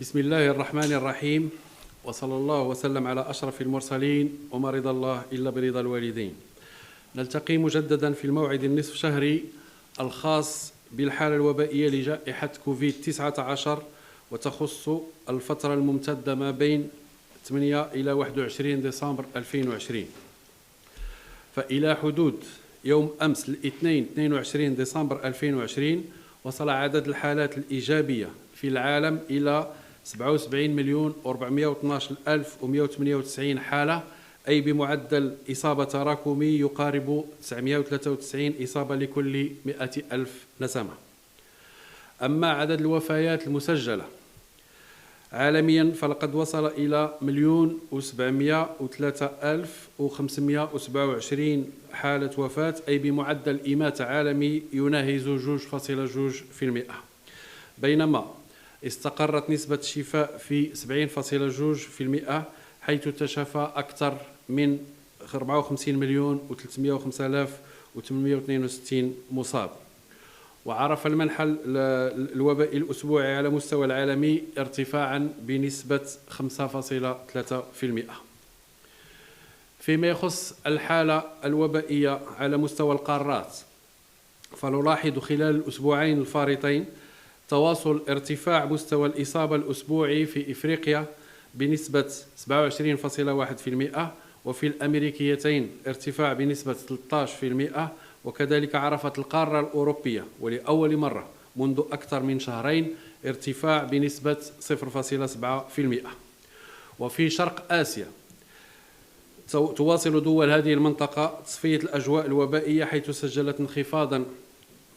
بسم الله الرحمن الرحيم، وصلى الله وسلم على أشرف المرسلين، وما رضى الله إلا برضا الوالدين. نلتقي مجددا في الموعد النصف شهري الخاص بالحالة الوبائية لجائحة كوفيد-19، وتخص الفترة الممتدة ما بين 8 إلى 21 ديسمبر 2020. فإلى حدود يوم أمس الاثنين 22 ديسمبر 2020 وصل عدد الحالات الإيجابية في العالم إلى 77,412,198 حالة، أي بمعدل إصابة تراكمي يقارب 993 إصابة لكل 100,000 نسمة. أما عدد الوفيات المسجلة عالميا فلقد وصل إلى 1,703,527 حالة وفاة، أي بمعدل إماتة عالمي يناهز 2.2%، بينما استقرت نسبة الشفاء في 70.2%، حيث تشافى أكثر من 54,305,862 مصاب. وعرف المنحل الوبائي الأسبوعي على مستوى العالمي ارتفاعا بنسبة 5.3%. فيما يخص الحالة الوبائية على مستوى القارات، فنلاحظ خلال الأسبوعين الفارطين تواصل ارتفاع مستوى الإصابة الأسبوعي في إفريقيا بنسبة 27.1%، وفي الأمريكيتين ارتفاع بنسبة 13%، وكذلك عرفت القارة الأوروبية ولأول مرة منذ أكثر من شهرين ارتفاع بنسبة 0.7%. وفي شرق آسيا تواصل دول هذه المنطقة تصفية الأجواء الوبائية، حيث سجلت انخفاضا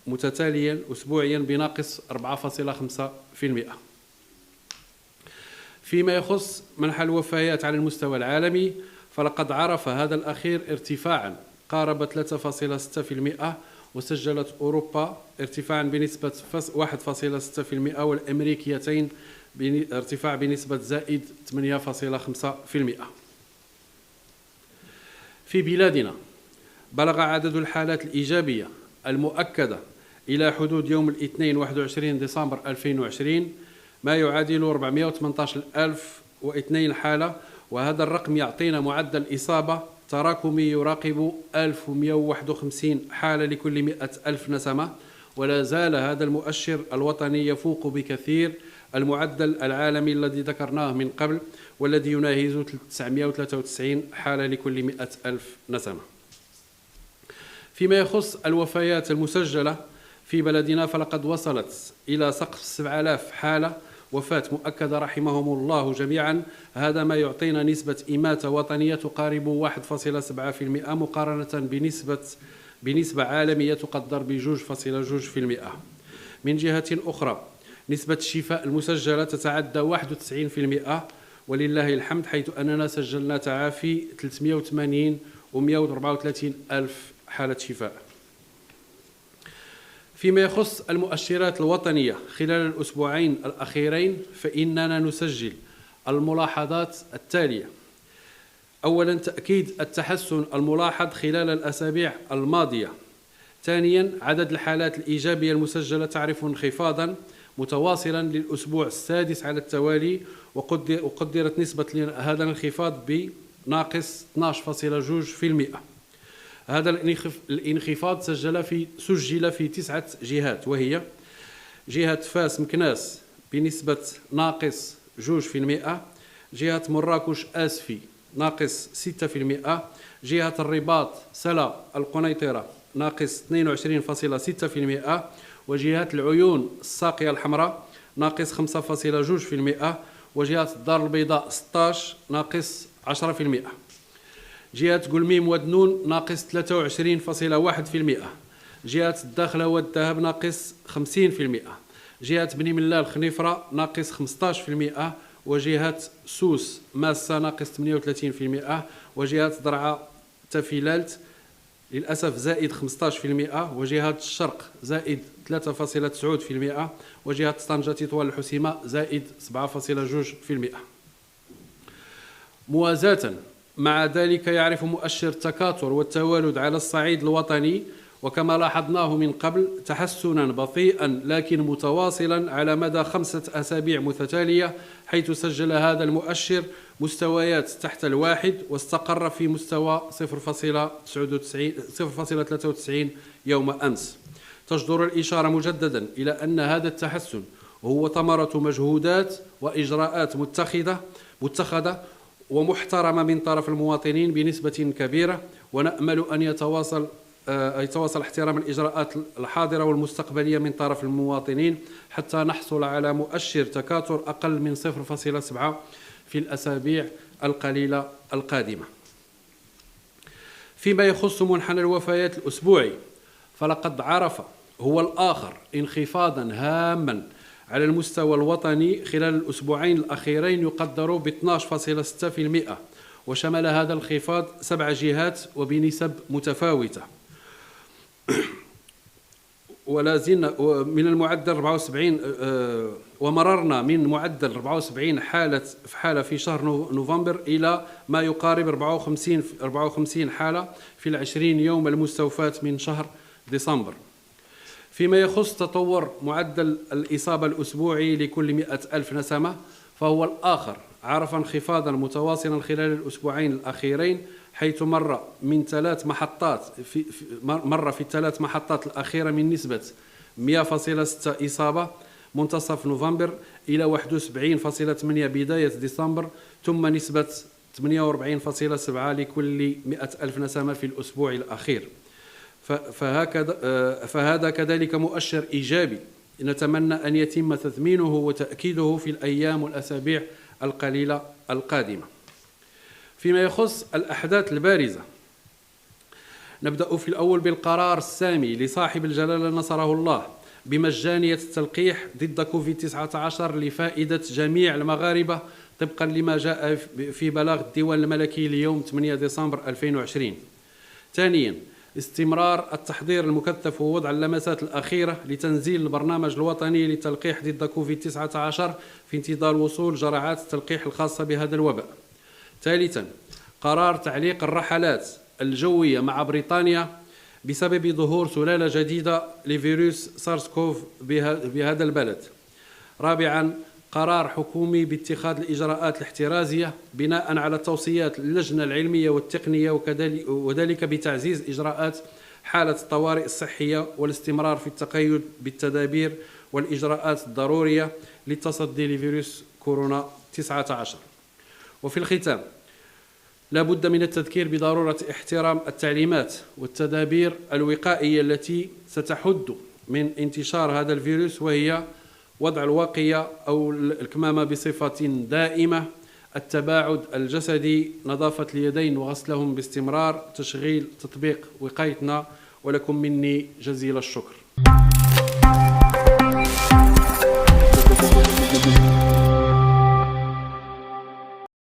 متتاليا أسبوعيا بناقص 4.5%. فيما يخص منحى الوفيات على المستوى العالمي، فلقد عرف هذا الأخير ارتفاعا قارب 3.6%، وسجلت أوروبا ارتفاعا بنسبة 1.6%، والأمريكيتين ارتفاع بنسبة زائد 8.5%. في بلادنا بلغ عدد الحالات الإيجابية المؤكدة إلى حدود يوم الاثنين 21 ديسمبر 2020 ما يعادل 418,002 حالة، وهذا الرقم يعطينا معدل إصابة تراكمي يراقب 1151 حالة لكل 100,000 نسمة، ولا زال هذا المؤشر الوطني يفوق بكثير المعدل العالمي الذي ذكرناه من قبل، والذي يناهز 993 حالة لكل 100,000 نسمة. فيما يخص الوفيات المسجلة في بلدنا، فلقد وصلت إلى سقف 7,000 حالة وفاة مؤكدة رحمهم الله جميعا. هذا ما يعطينا نسبة إماتة وطنية تقارب 1.7%، مقارنة بنسبة عالمية تقدر ب2.2%. من جهة أخرى نسبة الشفاء المسجلة تتعدى 91%، ولله الحمد، حيث أننا سجلنا تعافي 380,134 ألف حالة شفاء. فيما يخص المؤشرات الوطنية خلال الأسبوعين الأخيرين، فإننا نسجل الملاحظات التالية. أولا، تأكيد التحسن الملاحظ خلال الأسابيع الماضية. ثانيا، عدد الحالات الإيجابية المسجلة تعرف انخفاضا متواصلا للأسبوع السادس على التوالي، وقدرت نسبة هذا الانخفاض بناقص 12.2%. هذا الانخفاض سجل في 9 جهات، وهي جهة فاس مكناس بنسبة ناقص 2%، جهة مراكش آسفي ناقص 6%، جهة الرباط سلا القنيطرة ناقص 22.6%، وجهة العيون الساقية الحمراء ناقص 5.2%، وجهة الدار البيضاء 16 ناقص 10%، جهة قلميم ودنون ناقص 23.1%، جهة الداخلة والذهب ناقص 50%، جهة بني ملال خنيفرة ناقص 15%، وجهة سوس ماسة ناقص 38%، وجهة درعا تفيلالت للأسف زائد 15%، وجهة الشرق زائد 3.9%، وجهة طنجة تطوان الحسيمة زائد 7.2%. موازاة مع ذلك، يعرف مؤشر التكاثر والتوالد على الصعيد الوطني وكما لاحظناه من قبل تحسنا بطيئا لكن متواصلا على مدى 5 أسابيع متتالية، حيث سجل هذا المؤشر مستويات تحت الواحد واستقر في مستوى 0.93 يوم أمس. تجدر الإشارة مجددا إلى أن هذا التحسن هو ثمرة مجهودات وإجراءات متخذة ومحترمة من طرف المواطنين بنسبة كبيرة، ونأمل أن يتواصل احترام الإجراءات الحاضرة والمستقبلية من طرف المواطنين حتى نحصل على مؤشر تكاثر أقل من 0.7 في الأسابيع القليلة القادمة. فيما يخص منحنى الوفيات الأسبوعي، فلقد عرف هو الآخر انخفاضا هاما على المستوى الوطني خلال الأسبوعين الأخيرين يقدر ب 12.6%، وشمل هذا الانخفاض 7 جهات وبنسب متفاوتة. ولا زلنا من المعدل 74 ومررنا من معدل 74 حالة في شهر نوفمبر إلى ما يقارب 54 حالة في 20 يوم المستوفاة من شهر ديسمبر. فيما يخص تطور معدل الإصابة الأسبوعي لكل 100,000 نسمة، فهو الآخر عرف انخفاضا متواصلا خلال الأسبوعين الأخيرين، حيث مر في الثلاث محطات الأخيرة من نسبة 100.6 إصابة منتصف نوفمبر إلى 71.8 بداية ديسمبر، ثم نسبة 48.7 لكل 100,000 نسمة في الأسبوع الأخير. فهذا كذلك مؤشر إيجابي نتمنى أن يتم تثمينه وتأكيده في الأيام والأسابيع القليلة القادمة. فيما يخص الأحداث البارزة، نبدأ في الأول بالقرار السامي لصاحب الجلالة نصره الله بمجانية التلقيح ضد كوفيد-19 لفائدة جميع المغاربة طبقا لما جاء في بلاغ الديوان الملكي ليوم 8 ديسمبر 2020. ثانيا، استمرار التحضير المكثف ووضع اللمسات الأخيرة لتنزيل البرنامج الوطني للتلقيح ضد كوفيد-19 في انتظار وصول جرعات التلقيح الخاصة بهذا الوباء. ثالثا، قرار تعليق الرحلات الجوية مع بريطانيا بسبب ظهور سلالة جديدة لفيروس سارس كوف بهذا البلد. رابعا، قرار حكومي باتخاذ الإجراءات الاحترازية بناء على توصيات اللجنة العلمية والتقنية، وذلك بتعزيز إجراءات حالة الطوارئ الصحية والاستمرار في التقيد بالتدابير والإجراءات الضرورية للتصدي لفيروس كورونا 19. وفي الختام، لا بد من التذكير بضرورة احترام التعليمات والتدابير الوقائية التي ستحد من انتشار هذا الفيروس، وهي وضع الوقية أو الكمامة بصفة دائمة، التباعد الجسدي، نظافة اليدين وغسلهم باستمرار، تشغيل تطبيق وقايتنا. ولكم مني جزيل الشكر.